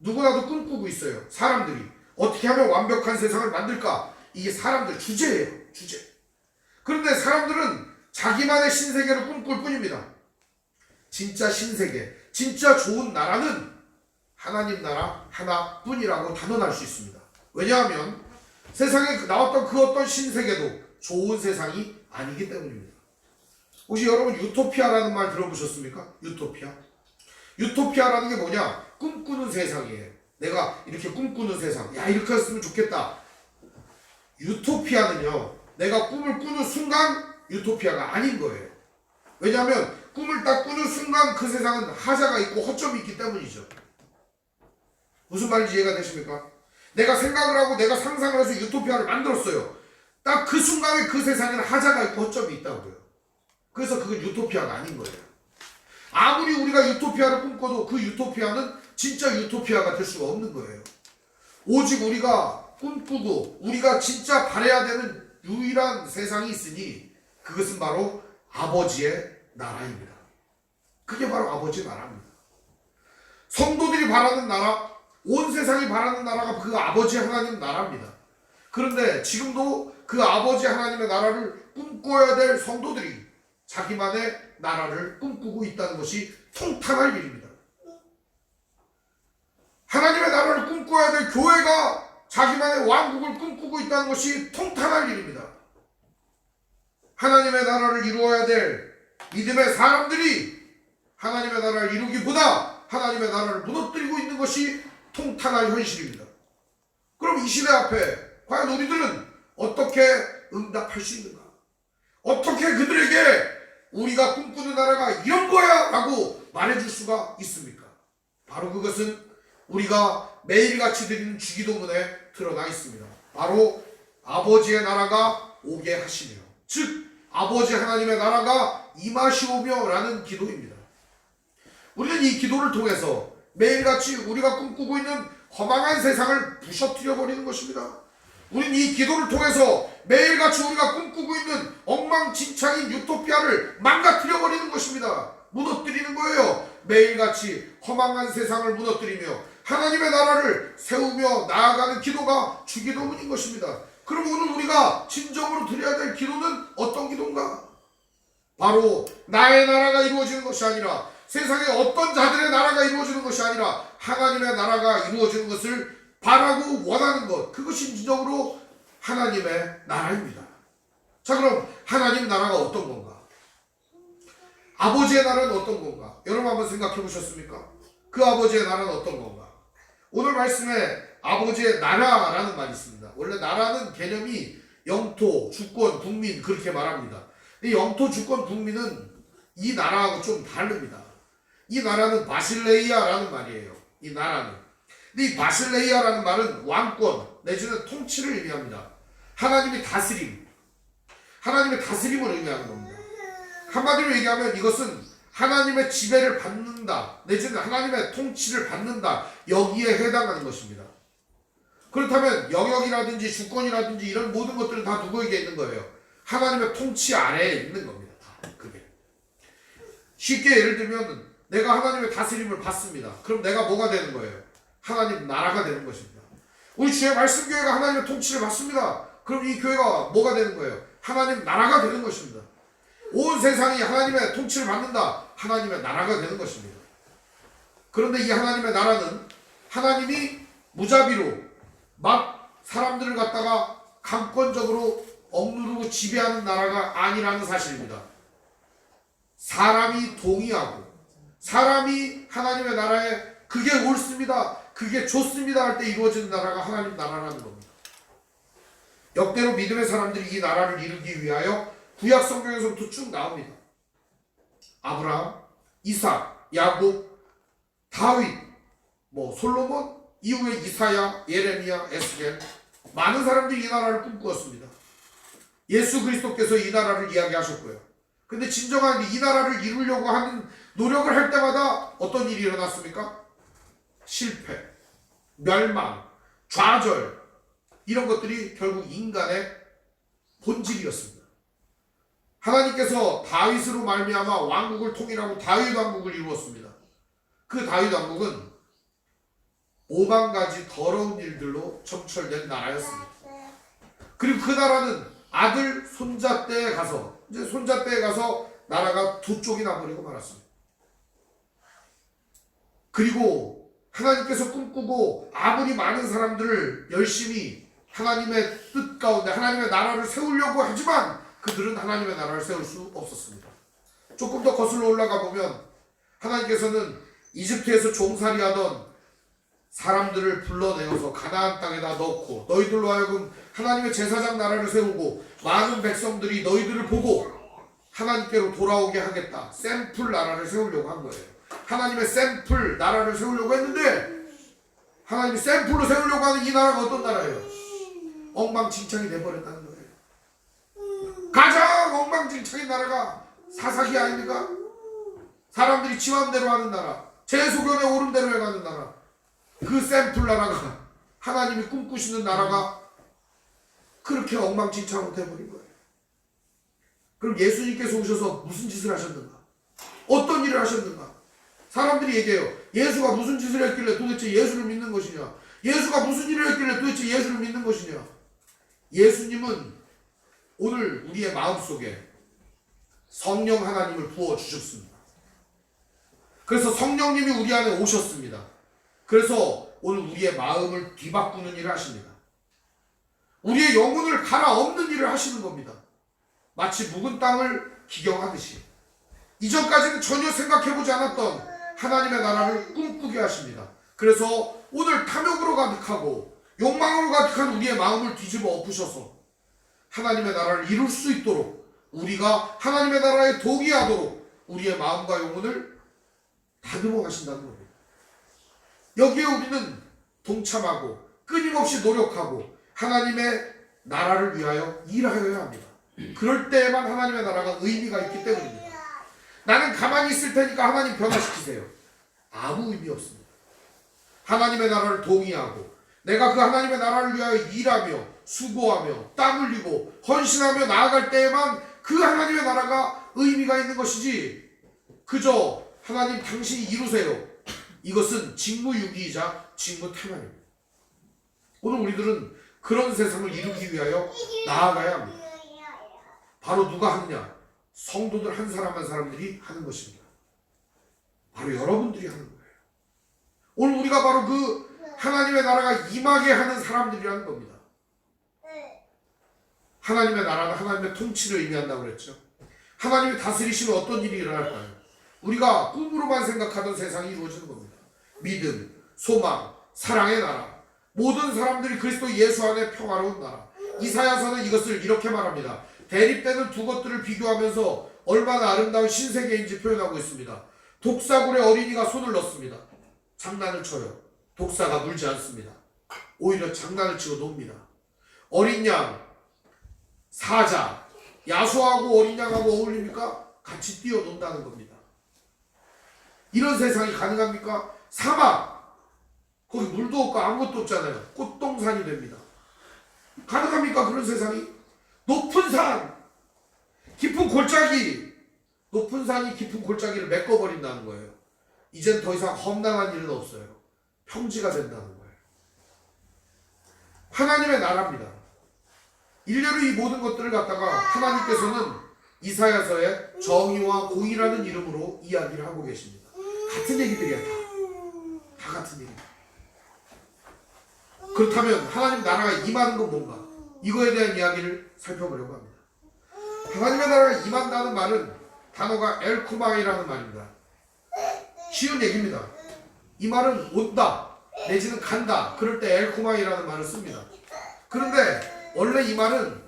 누구나도 꿈꾸고 있어요. 사람들이 어떻게 하면 완벽한 세상을 만들까? 이게 사람들 주제예요. 주제. 그런데 사람들은 자기만의 신세계를 꿈꿀 뿐입니다. 진짜 신세계, 진짜 좋은 나라는 하나님 나라 하나뿐이라고 단언할 수 있습니다. 왜냐하면 세상에 나왔던 그 어떤 신세계도 좋은 세상이 아니기 때문입니다. 혹시 여러분 유토피아라는 말 들어보셨습니까? 유토피아? 유토피아라는 게 뭐냐? 꿈꾸는 세상이에요. 내가 이렇게 꿈꾸는 세상. 야 이렇게 했으면 좋겠다. 유토피아는요. 내가 꿈을 꾸는 순간 유토피아가 아닌 거예요. 왜냐하면 꿈을 딱 꾸는 순간 그 세상은 하자가 있고 허점이 있기 때문이죠. 무슨 말인지 이해가 되십니까? 내가 생각을 하고 내가 상상을 해서 유토피아를 만들었어요. 딱 그 순간에 그 세상에는 하자가 있고 허점이 있다고요. 그래서 그건 유토피아가 아닌 거예요. 아무리 우리가 유토피아를 꿈꿔도 그 유토피아는 진짜 유토피아가 될 수가 없는 거예요. 오직 우리가 꿈꾸고 우리가 진짜 바라야 되는 유일한 세상이 있으니 그것은 바로 아버지의 나라입니다. 그게 바로 아버지의 나라입니다. 성도들이 바라는 나라, 온 세상이 바라는 나라가 그 아버지 하나님 나라입니다. 그런데 지금도 그 아버지 하나님의 나라를 꿈꿔야 될 성도들이 자기만의 나라를 꿈꾸고 있다는 것이 통탄할 일입니다. 하나님의 나라를 꿈꿔야 될 교회가 자기만의 왕국을 꿈꾸고 있다는 것이 통탄할 일입니다. 하나님의 나라를 이루어야 될 믿음의 사람들이 하나님의 나라를 이루기보다 하나님의 나라를 무너뜨리고 있는 것이 통탄할 현실입니다. 그럼 이 시대 앞에 과연 우리들은 어떻게 응답할 수 있는가? 어떻게 그들에게 우리가 꿈꾸는 나라가 이런 거야 라고 말해줄 수가 있습니까? 바로 그것은 우리가 매일같이 드리는 주기도문에 드러나 있습니다. 바로 아버지의 나라가 오게 하시며, 즉 아버지 하나님의 나라가 임하시오며 라는 기도입니다. 우리는 이 기도를 통해서 매일같이 우리가 꿈꾸고 있는 허망한 세상을 부셔뜨려 버리는 것입니다. 우리는 이 기도를 통해서 매일같이 우리가 꿈꾸고 있는 엉망진창인 유토피아를 망가뜨려 버리는 것입니다. 무너뜨리는 거예요. 매일같이 허망한 세상을 무너뜨리며 하나님의 나라를 세우며 나아가는 기도가 주기도문인 것입니다. 그럼 오늘 우리가 진정으로 드려야 될 기도는 어떤 기도인가? 바로 나의 나라가 이루어지는 것이 아니라, 세상에 어떤 자들의 나라가 이루어지는 것이 아니라 하나님의 나라가 이루어지는 것을 바라고 원하는 것, 그것이 진정으로 하나님의 나라입니다. 자, 그럼 하나님 나라가 어떤 건가? 아버지의 나라는 어떤 건가? 여러분 한번 생각해 보셨습니까? 그 아버지의 나라는 어떤 건가? 오늘 말씀에 아버지의 나라라는 말이 있습니다. 원래 나라는 개념이 영토, 주권, 국민 그렇게 말합니다. 이 영토, 주권, 국민은 이 나라하고 좀 다릅니다. 이 나라는 바실레이아라는 말이에요. 이 나라는. 근데 이 바실레이아라는 말은 왕권 내지는 통치를 의미합니다. 하나님의 다스림, 하나님의 다스림을 의미하는 겁니다. 한마디로 얘기하면 이것은 하나님의 지배를 받는다 내지는 하나님의 통치를 받는다, 여기에 해당하는 것입니다. 그렇다면 영역이라든지 주권이라든지 이런 모든 것들은 다 누구에게 있는 거예요? 하나님의 통치 아래에 있는 겁니다. 다 그게. 쉽게 예를 들면 내가 하나님의 다스림을 받습니다. 그럼 내가 뭐가 되는 거예요? 하나님 나라가 되는 것입니다. 우리 주의 말씀교회가 하나님의 통치를 받습니다. 그럼 이 교회가 뭐가 되는 거예요? 하나님 나라가 되는 것입니다. 온 세상이 하나님의 통치를 받는다, 하나님의 나라가 되는 것입니다. 그런데 이 하나님의 나라는 하나님이 무자비로 막 사람들을 갖다가 강권적으로 억누르고 지배하는 나라가 아니라는 사실입니다. 사람이 동의하고 사람이 하나님의 나라에 그게 옳습니다, 그게 좋습니다 할 때 이루어지는 나라가 하나님 나라라는 겁니다. 역대로 믿음의 사람들이 이 나라를 이루기 위하여 구약 성경에서부터 쭉 나옵니다. 아브라함, 이삭, 야곱, 다윗, 솔로몬, 이후에 이사야, 예레미야, 에스겔, 많은 사람들이 이 나라를 꿈꾸었습니다. 예수 그리스도께서 이 나라를 이야기하셨고요. 근데 진정한 이 나라를 이루려고 하는 노력을 할 때마다 어떤 일이 일어났습니까? 실패, 멸망, 좌절, 이런 것들이 결국 인간의 본질이었습니다. 하나님께서 다윗으로 말미암아 왕국을 통일하고 다윗 왕국을 이루었습니다. 그 다윗 왕국은 5만 가지 더러운 일들로 점철된 나라였습니다. 그리고 그 나라는 아들 손자 때에 가서 나라가 두 쪽이 나버리고 말았습니다. 그리고 하나님께서 꿈꾸고 아무리 많은 사람들을 열심히 하나님의 뜻 가운데 하나님의 나라를 세우려고 하지만 그들은 하나님의 나라를 세울 수 없었습니다. 조금 더 거슬러 올라가 보면 하나님께서는 이집트에서 종살이하던 사람들을 불러내어서 가나안 땅에다 넣고 너희들로 하여금 하나님의 제사장 나라를 세우고 많은 백성들이 너희들을 보고 하나님께로 돌아오게 하겠다, 샘플 나라를 세우려고 한 거예요. 하나님의 샘플 나라를 세우려고 했는데 하나님이 샘플로 세우려고 하는 이 나라가 어떤 나라예요? 엉망진창이 돼버렸다는 거예요. 가장 엉망진창인 나라가 사사기 아닙니까? 사람들이 지맘대로 하는 나라, 제소견에 오른 대로 해가는 나라, 그 샘플 나라가, 하나님이 꿈꾸시는 나라가 그렇게 엉망진창으로 돼버린 거예요. 그럼 예수님께서 오셔서 무슨 짓을 하셨는가? 어떤 일을 하셨는가? 사람들이 얘기해요. 예수가 무슨 짓을 했길래 도대체 예수를 믿는 것이냐? 예수가 무슨 일을 했길래 도대체 예수를 믿는 것이냐? 예수님은 오늘 우리의 마음속에 성령 하나님을 부어주셨습니다. 그래서 성령님이 우리 안에 오셨습니다. 그래서 오늘 우리의 마음을 뒤바꾸는 일을 하십니다. 우리의 영혼을 갈아엎는 일을 하시는 겁니다. 마치 묵은 땅을 기경하듯이 이전까지는 전혀 생각해보지 않았던 하나님의 나라를 꿈꾸게 하십니다. 그래서 오늘 탐욕으로 가득하고 욕망으로 가득한 우리의 마음을 뒤집어 엎으셔서 하나님의 나라를 이룰 수 있도록, 우리가 하나님의 나라에 동의하도록 우리의 마음과 영혼을 다듬어 가신다는 겁니다. 여기에 우리는 동참하고 끊임없이 노력하고 하나님의 나라를 위하여 일하여야 합니다. 그럴 때에만 하나님의 나라가 의미가 있기 때문입니다. 나는 가만히 있을 테니까 하나님 변화시키세요. 아무 의미 없습니다. 하나님의 나라를 동의하고 내가 그 하나님의 나라를 위하여 일하며 수고하며 땀 흘리고 헌신하며 나아갈 때에만 그 하나님의 나라가 의미가 있는 것이지, 그저 하나님 당신이 이루세요, 이것은 직무유기이자 직무태만입니다. 오늘 우리들은 그런 세상을 이루기 위하여 나아가야 합니다. 바로 누가 하느냐? 성도들 한 사람 한 사람들이 하는 것입니다. 바로 여러분들이 하는 거예요. 오늘 우리가 바로 그 하나님의 나라가 임하게 하는 사람들이라는 겁니다. 하나님의 나라는 하나님의 통치를 의미한다고 그랬죠. 하나님이 다스리시면 어떤 일이 일어날까요? 우리가 꿈으로만 생각하던 세상이 이루어지는 겁니다. 믿음, 소망, 사랑의 나라, 모든 사람들이 그리스도 예수 안에 평화로운 나라. 이사야서는 이것을 이렇게 말합니다. 대립되는 두 것들을 비교하면서 얼마나 아름다운 신세계인지 표현하고 있습니다. 독사굴에 어린이가 손을 넣습니다. 장난을 쳐요. 독사가 물지 않습니다. 오히려 장난을 치고 놉니다. 어린 양, 사자, 야수하고 어린 양하고 어울립니까? 같이 뛰어논다는 겁니다. 이런 세상이 가능합니까? 사막, 거기 물도 없고 아무것도 없잖아요. 꽃동산이 됩니다. 가능합니까? 그런 세상이? 높은 산, 깊은 골짜기, 높은 산이 깊은 골짜기를 메꿔버린다는 거예요. 이젠 더 이상 험난한 일은 없어요. 평지가 된다는 거예요. 하나님의 나라입니다. 일례로 이 모든 것들을 갖다가 하나님께서는 이사야서에 정의와 공의라는 이름으로 이야기를 하고 계십니다. 같은 얘기들이야. 다 같은 얘기입니다. 그렇다면 하나님 나라가 임하는 건 뭔가? 이거에 대한 이야기를 살펴보려고 합니다. 하나님의 나라가 임한다는 말은 단어가 엘쿠마이라는 말입니다. 쉬운 얘기입니다. 이 말은 온다 내지는 간다 그럴 때 엘쿠마이라는 말을 씁니다. 그런데 원래 이 말은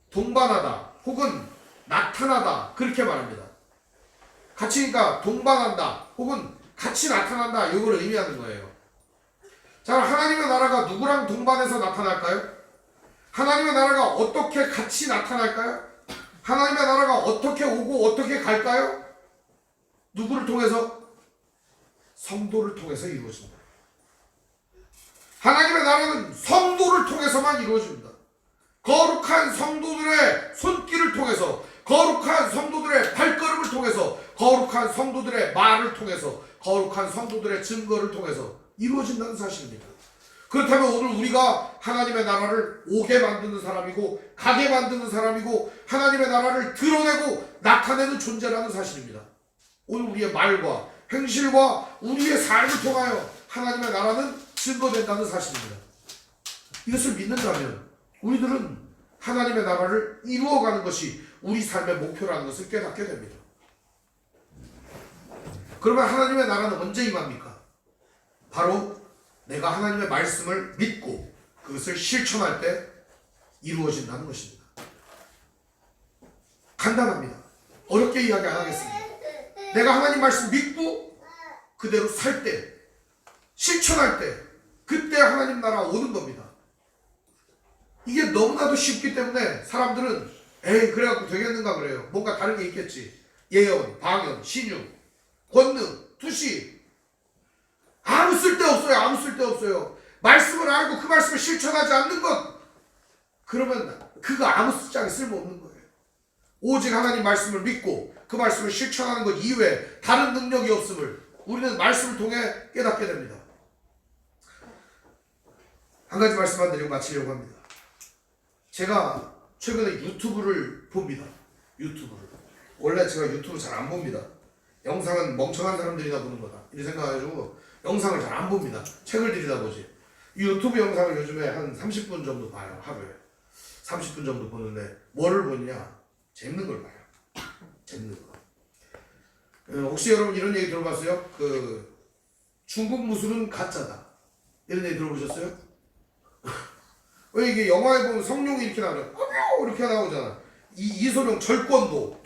동반하다 혹은 나타나다 그렇게 말합니다. 같이 그러니까 동반한다 혹은 같이 나타난다 이걸 의미하는 거예요. 자, 하나님의 나라가 누구랑 동반해서 나타날까요? 하나님의 나라가 어떻게 같이 나타날까요? 하나님의 나라가 어떻게 오고 어떻게 갈까요? 누구를 통해서? 성도를 통해서 이루어집니다. 하나님의 나라는 성도를 통해서만 이루어집니다. 거룩한 성도들의 손길을 통해서, 거룩한 성도들의 발걸음을 통해서, 거룩한 성도들의 말을 통해서, 거룩한 성도들의 증거를 통해서 이루어진다는 사실입니다. 그렇다면 오늘 우리가 하나님의 나라를 오게 만드는 사람이고 가게 만드는 사람이고 하나님의 나라를 드러내고 나타내는 존재라는 사실입니다. 오늘 우리의 말과 행실과 우리의 삶을 통하여 하나님의 나라는 증거된다는 사실입니다. 이것을 믿는다면 우리들은 하나님의 나라를 이루어가는 것이 우리 삶의 목표라는 것을 깨닫게 됩니다. 그러면 하나님의 나라는 언제 임합니까? 바로 내가 하나님의 말씀을 믿고 그것을 실천할 때 이루어진다는 것입니다. 간단합니다. 어렵게 이야기 안 하겠습니다. 내가 하나님 말씀 믿고 그대로 살 때, 실천할 때, 그때 하나님 나라 오는 겁니다. 이게 너무나도 쉽기 때문에 사람들은 에이 그래갖고 되겠는가 그래요. 뭔가 다른 게 있겠지. 예언, 방언, 신유, 권능, 투시 아무 쓸데없어요. 아무 쓸데없어요. 말씀을 알고 그 말씀을 실천하지 않는 것 그러면 그거 아무 짝에 쓸모없는 거예요. 오직 하나님 말씀을 믿고 그 말씀을 실천하는 것 이외에 다른 능력이 없음을 우리는 말씀을 통해 깨닫게 됩니다. 한 가지 말씀만 드리고 마치려고 합니다. 제가 최근에 유튜브를 봅니다. 유튜브를. 원래 제가 유튜브 잘 안 봅니다. 영상은 멍청한 사람들이나 보는 거다 이렇게 생각해가지고 영상을 잘 안 봅니다. 책을 들여다보지. 이 유튜브 영상을 요즘에 한 30분 정도 봐요. 하루에 30분 정도 보는데 뭐를 보느냐? 재밌는 걸 봐요. 재밌는 거. 혹시 여러분 이런 얘기 들어봤어요? 그 중국 무술은 가짜다 이런 얘기 들어보셨어요? 왜 이게 영화에 보면 성룡이 이렇게 나와요. 이렇게 나오잖아. 이소룡 절권도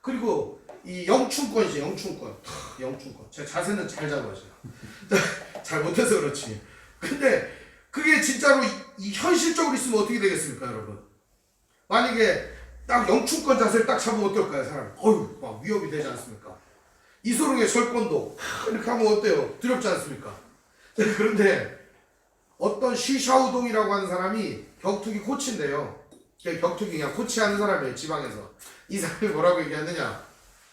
그리고 이 영춘권이지. 영춘권. 제 자세는 잘 잡아요. 잘 못해서 그렇지. 근데 그게 진짜로 이 현실적으로 있으면 어떻게 되겠습니까, 여러분? 만약에 딱 영춘권 자세를 딱 잡으면 어떨까요, 사람? 어휴, 막 위협이 되지 않습니까? 이소룡의 절권도 이렇게 하면 어때요? 두렵지 않습니까? 그런데 어떤 시샤우동이라고 하는 사람이 격투기 코치인데요. 격투기 그냥 코치하는 사람이에요, 지방에서. 이 사람이 뭐라고 얘기하느냐?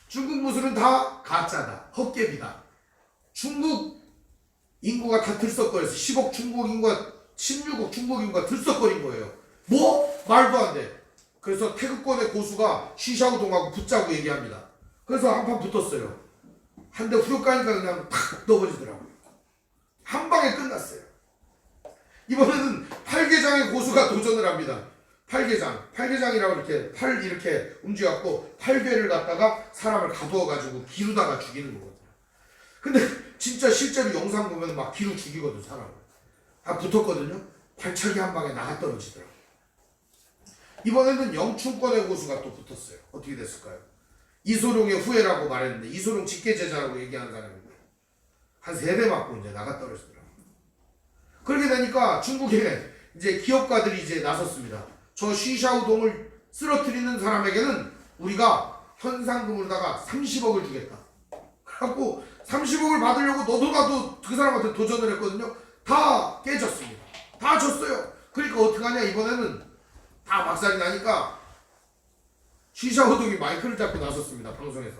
중국 무술은 다 가짜다. 헛개비다. 중국 인구가 다 들썩거려서 10억 중국 인구가 16억 중국 인구가 들썩거린 거예요. 뭐? 말도 안 돼. 그래서 태극권의 고수가 시샤우동하고 붙자고 얘기합니다. 그래서 한판 붙었어요. 한 대 후려 까니까 그냥 탁 넘어지더라고요. 한 방에 끝났어요. 이번에는 팔계장의 고수가 도전을 합니다. 팔계장이라고 이렇게 팔 이렇게 움직여갖고 팔궤를 갖다가 사람을 가두어가지고 기루다가 죽이는 거거든요. 근데 진짜 실제로 영상 보면 막 기루 죽이거든 사람을. 다 붙었거든요. 발차기 한 방에 나가 떨어지더라고요. 이번에는 영춘권의 고수가 또 붙었어요. 어떻게 됐을까요? 이소룡의 후예라고 말했는데 이소룡 직계제자라고 얘기하는 사람입니다. 한 3대 맞고 이제 나가 떨어지더라고요. 그렇게 되니까 중국에 이제 기업가들이 이제 나섰습니다. 저 쉬샤오동을 쓰러뜨리는 사람에게는 우리가 현상금으로다가 30억을 주겠다. 그래갖고 30억을 받으려고 너도 나도 그 사람한테 도전을 했거든요. 다 깨졌습니다. 다 졌어요. 그러니까 어떡하냐, 이번에는 다 막살이 나니까 쉬샤오동이 마이크를 잡고 나섰습니다. 방송에서.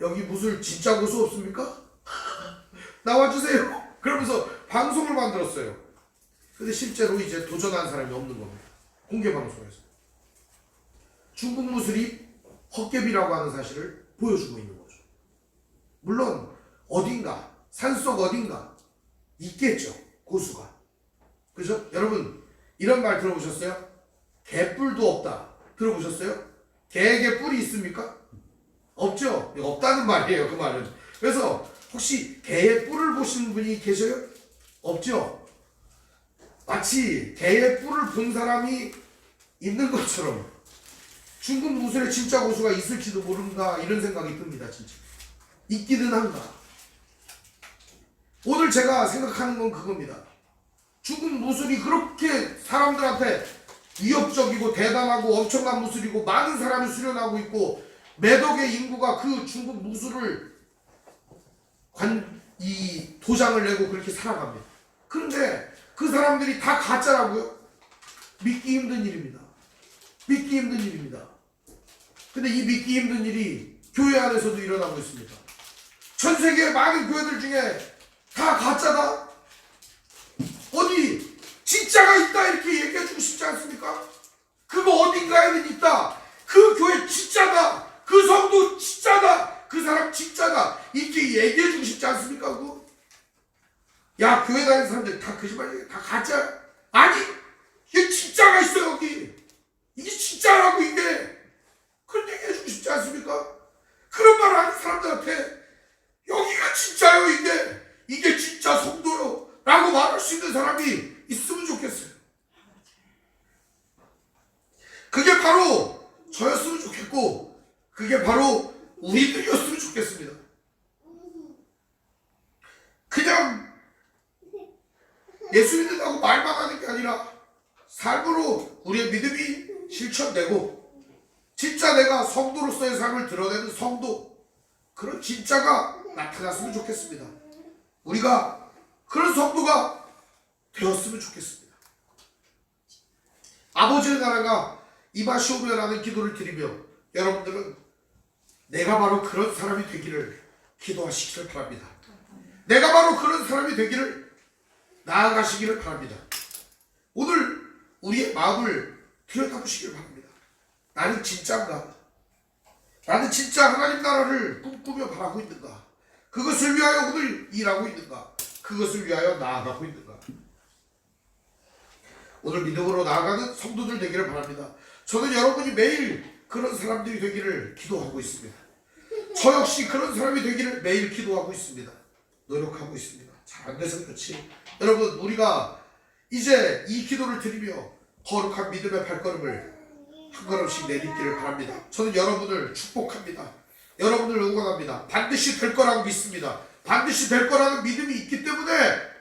여기 무술 진짜 고수 없습니까? 나와주세요. 그러면서 방송을 만들었어요. 근데 실제로 이제 도전한 사람이 없는 겁니다. 공개 방송에서. 중국 무술이 헛개비라고 하는 사실을 보여주고 있는 거죠. 물론 어딘가 산속 어딘가 있겠죠, 고수가. 그죠? 여러분 이런 말 들어보셨어요? 개뿔도 없다 들어보셨어요? 개에게 뿔이 있습니까? 없죠. 없다는 말이에요, 그 말은. 그래서 혹시 개의 뿔을 보시는 분이 계셔요? 없죠. 마치 개의 뿔을 본 사람이 있는 것처럼 중국 무술에 진짜 고수가 있을지도 모른다, 이런 생각이 듭니다. 진짜 있기는 한가. 오늘 제가 생각하는 건 그겁니다. 중국 무술이 그렇게 사람들한테 위협적이고 대단하고 엄청난 무술이고 많은 사람이 수련하고 있고 매덕의 인구가 그 중국 무술을 이 도장을 내고 그렇게 살아갑니다. 그런데 그 사람들이 다 가짜라고요? 믿기 힘든 일입니다. 믿기 힘든 일입니다. 근데 이 믿기 힘든 일이 교회 안에서도 일어나고 있습니다. 전 세계의 많은 교회들 중에 다 가짜다? 어디 진짜가 있다 이렇게 얘기해주고 싶지 않습니까? 그거 어딘가에는 있다. 그 교회 진짜다. 그 성도 진짜다. 그 사람 진짜다. 이렇게 얘기해주고 싶지 않습니까? 그거? 야, 교회 다니는 사람들 다 거짓말이야. 다 가짜. 아니, 이게 진짜가 있어 여기. 이게 진짜라고 이게. 그런 얘기 해주고 싶지 않습니까? 그런 말 하는 사람들한테 여기가 진짜요 이게 진짜 성도요 라고 말할 수 있는 사람이 있으면 좋겠어요. 그게 바로 저였으면 좋겠고 그게 바로 우리들이었으면 좋겠습니다. 그냥 예수 믿는다고 말만 하는 게 아니라 삶으로 우리의 믿음이 실천되고 진짜 내가 성도로서의 삶을 드러내는 성도, 그런 진짜가 나타났으면 좋겠습니다. 우리가 그런 성도가 되었으면 좋겠습니다. 아버지의 나라가 임하시오며라는 기도를 드리며 여러분들은 내가 바로 그런 사람이 되기를 기도하시기를 바랍니다. 내가 바로 그런 사람이 되기를 나아가시기를 바랍니다. 오늘 우리의 마음을 들여다보시기를 바랍니다. 나는 진짜인가? 나는 진짜 하나님 나라를 꿈꾸며 바라고 있는가? 그것을 위하여 오늘 일하고 있는가? 그것을 위하여 나아가고 있는가? 오늘 믿음으로 나아가는 성도들 되기를 바랍니다. 저는 여러분이 매일 그런 사람들이 되기를 기도하고 있습니다. 저 역시 그런 사람이 되기를 매일 기도하고 있습니다. 노력하고 있습니다. 잘 안 돼서 그렇지. 여러분, 우리가 이제 이 기도를 드리며 거룩한 믿음의 발걸음을 한 걸음씩 내딛기를 바랍니다. 저는 여러분을 축복합니다. 여러분을 응원합니다. 반드시 될 거라고 믿습니다. 반드시 될 거라는 믿음이 있기 때문에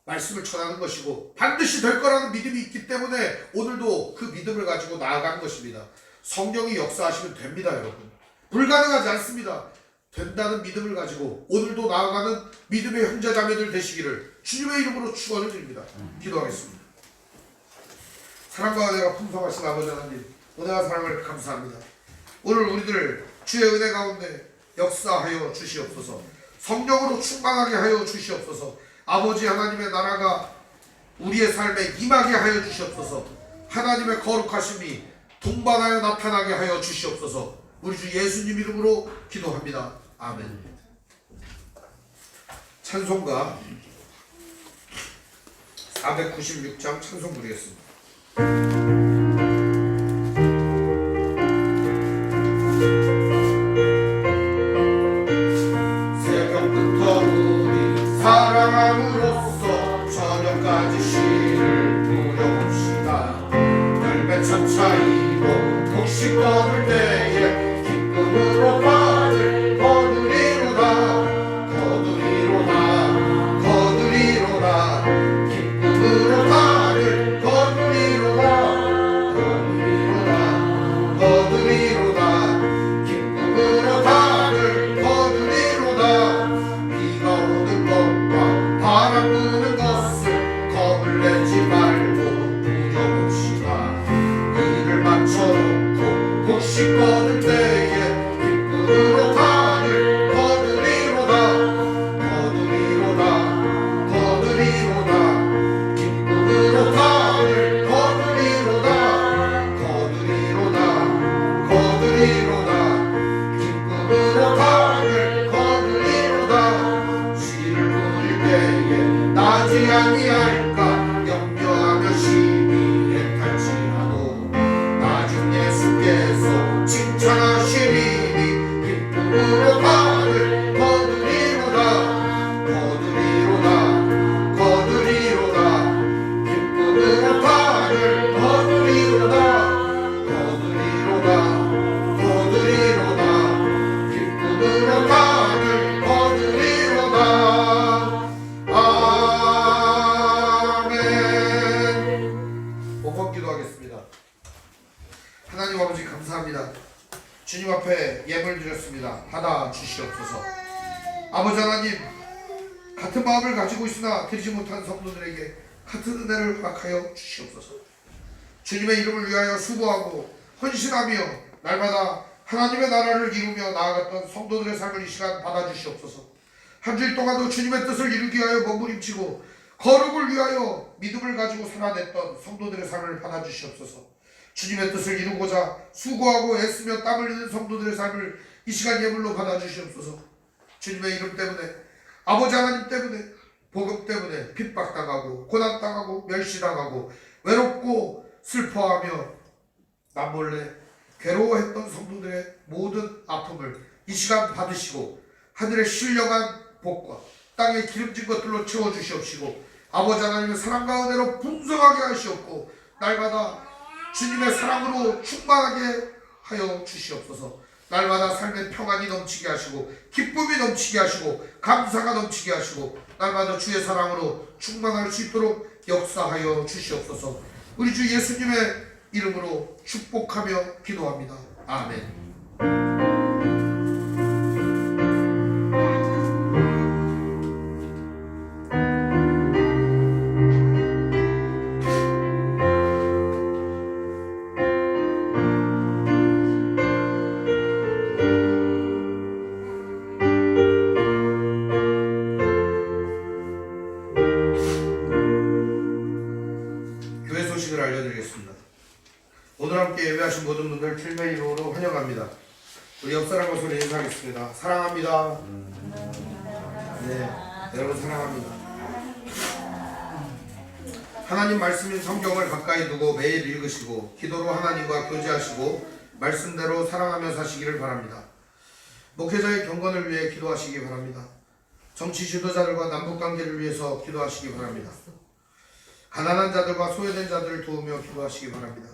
말씀을 전하는 것이고 반드시 될 거라는 믿음이 있기 때문에 오늘도 그 믿음을 가지고 나아가는 것입니다. 성령이 역사하시면 됩니다. 여러분, 불가능하지 않습니다. 된다는 믿음을 가지고 오늘도 나아가는 믿음의 형제자매들 되시기를 주님의 이름으로 축원을 드립니다. 기도하겠습니다. 사랑과 은혜가 풍성하신 아버지 하나님, 은혜와 사랑을 감사합니다. 오늘 우리들 주의 은혜 가운데 역사하여 주시옵소서. 성령으로 충만하게 하여 주시옵소서. 아버지 하나님의 나라가 우리의 삶에 임하게 하여 주시옵소서. 하나님의 거룩하심이 동반하여 나타나게 하여 주시옵소서. 우리 주 예수님 이름으로 기도합니다. 아멘. 찬송가 496장 찬송 부르겠습니다. 새벽부터 우리 사랑함으로써 저녁까지 시를 부려봅시다. 열매차차이고 곡식 거둘 때에 기쁨으로 받을 거두리로다. 거두리로다. 찬하시리니 기쁨으로 발을 거두리로다 거두리로다 거두리로다 기쁨으로 발을 거두리로다 거두리로다 거두리로다 기쁨으로 발을 거두리로다 아멘. 복업 기도하겠습니다. 하나님 아버지 감사합니다. 주님 앞에 예물 드렸습니다. 받아 주시옵소서. 아버지 하나님, 같은 마음을 가지고 있으나 드리지 못한 성도들에게 같은 은혜를 허락하여 주시옵소서. 주님의 이름을 위하여 수고하고 헌신하며 날마다 하나님의 나라를 이루며 나아갔던 성도들의 삶을 이 시간 받아 주시옵소서. 한 주일 동안도 주님의 뜻을 이루기 위하여 몸부림치고 거룩을 위하여 믿음을 가지고 살아냈던 성도들의 삶을 받아 주시옵소서. 주님의 뜻을 이루고자 수고하고 애쓰며 땀 흘리는 성도들의 삶을 이 시간 예물로 받아 주시옵소서. 주님의 이름 때문에, 아버지 하나님 때문에, 복음 때문에 핍박당하고 고난당하고 멸시당하고 외롭고 슬퍼하며 남몰래 괴로워했던 성도들의 모든 아픔을 이 시간 받으시고 하늘의 신령한 복과 땅에 기름진 것들로 채워주시옵시고 아버지 하나님의 사랑과 은혜로 풍성하게 하시옵고 날마다 주님의 사랑으로 충만하게 하여 주시옵소서. 날마다 삶의 평안이 넘치게 하시고 기쁨이 넘치게 하시고 감사가 넘치게 하시고 날마다 주의 사랑으로 충만할 수 있도록 역사하여 주시옵소서. 우리 주 예수님의 이름으로 축복하며 기도합니다. 아멘. 알려드리겠습니다. 오늘 함께 예배하신 모든 분들 주님의 이름으로 환영합니다. 우리 옆 사람과 소리 인사하겠습니다. 사랑합니다. 네, 여러분 사랑합니다. 하나님 말씀인 성경을 가까이 두고 매일 읽으시고 기도로 하나님과 교제하시고 말씀대로 사랑하며 사시기를 바랍니다. 목회자의 경건을 위해 기도하시기 바랍니다. 정치 지도자들과 남북관계를 위해서 기도하시기 바랍니다. 가난한 자들과 소외된 자들을 도우며 기도하시기 바랍니다.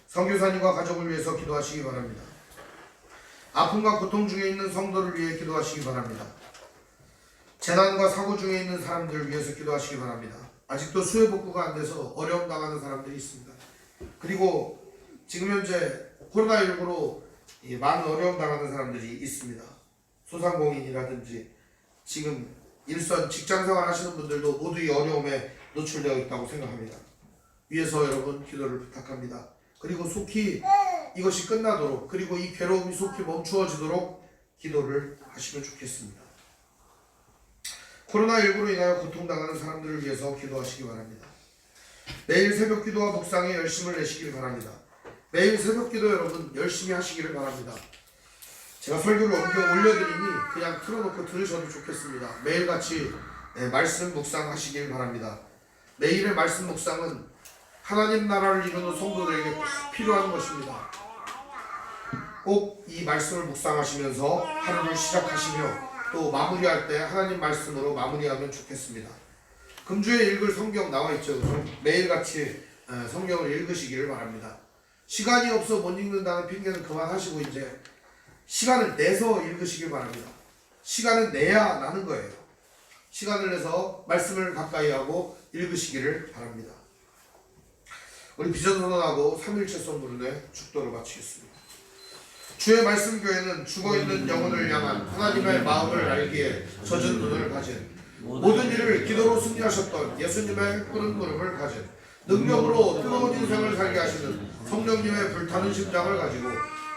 선교사님과 가족을 위해서 기도하시기 바랍니다. 아픔과 고통 중에 있는 성도를 위해 기도하시기 바랍니다. 재난과 사고 중에 있는 사람들을 위해서 기도하시기 바랍니다. 아직도 수해 복구가 안 돼서 어려움 당하는 사람들이 있습니다. 그리고 지금 현재 코로나19로 많은 어려움 당하는 사람들이 있습니다. 소상공인이라든지 지금 일선 직장생활 하시는 분들도 모두 이 어려움에 노출되어 있다고 생각합니다. 위에서 여러분 기도를 부탁합니다. 그리고 속히 이것이 끝나도록 그리고 이 괴로움이 속히 멈추어지도록 기도를 하시면 좋겠습니다. 코로나19로 인하여 고통당하는 사람들을 위해서 기도하시기 바랍니다. 매일 새벽 기도와 묵상에 열심을 내시길 바랍니다. 매일 새벽 기도 여러분 열심히 하시기를 바랍니다. 제가 설교를 올려드리니 그냥 틀어놓고 들으셔도 좋겠습니다. 매일같이 말씀 묵상하시길 바랍니다. 매일의 말씀 묵상은 하나님 나라를 이루는 성도들에게 꼭 필요한 것입니다. 꼭 이 말씀을 묵상하시면서 하루를 시작하시며 또 마무리할 때 하나님 말씀으로 마무리하면 좋겠습니다. 금주에 읽을 성경 나와 있죠. 그래서 매일같이 성경을 읽으시기를 바랍니다. 시간이 없어 못 읽는다는 핑계는 그만하시고 이제 시간을 내서 읽으시길 바랍니다. 시간을 내야 나는 거예요. 시간을 내서 말씀을 가까이 하고 읽으시기를 바랍니다. 우리 비전선언하고 3일째 선물은의 축도를 마치겠습니다. 주의 말씀 교회는 죽어있는 영혼을 향한 하나님의 마음을 알기에 젖은 눈을 가진 모든 일을 기도로 승리하셨던 예수님의 푸른 무릎을 가진 능력으로 뜨거운 인생을 살게 하시는 성령님의 불타는 심장을 가지고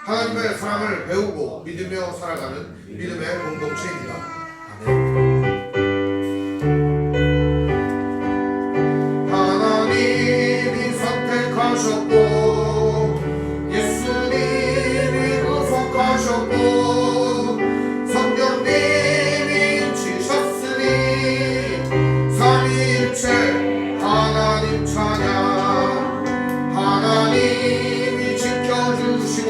하나님의 사랑을 배우고 믿으며 살아가는 믿음의 공동체입니다. 아멘. 하나님이 선택하셨고 예수님이 구속하셨고 성령님이 지셨으니 삼위일체 하나님 찬양. 하나님이 지켜주시고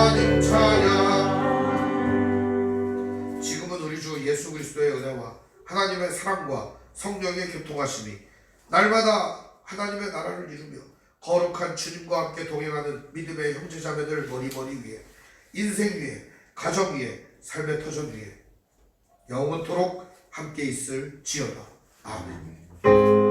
하나님 찬양. 지금은 우리 주 예수 그리스도의 은혜와 하나님의 사랑과 성령의 교통하심이 날마다 하나님의 나라를 이루며 거룩한 주님과 함께 동행하는 믿음의 형제자매들 머리 위에, 인생 위에, 가정 위에, 삶의 터전 위에 영원토록 함께 있을지어다. 아멘.